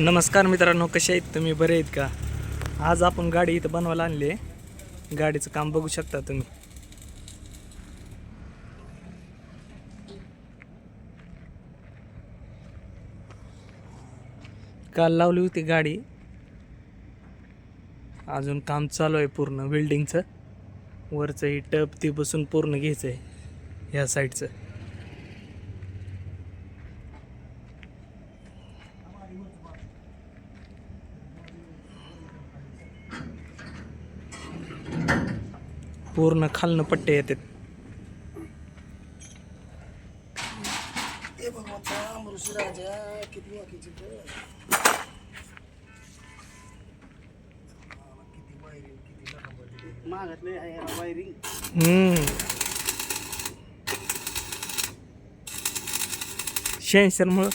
नमस्कार मित्रांनो, कसे आहेत तुम्ही? बरे आहेत का? आज आपण गाडी इथं बनवायला आणली आहे. गाडीचं काम बघू शकता तुम्ही. काल लावली होती गाडी, अजून काम चालू आहे पूर्ण वेल्डिंगचं. वरचं ही टप ती बसून पूर्ण घ्यायचं आहे ह्या साईडचं. पूर्ण खालनं पट्टे येतात. सेन्सरमुळं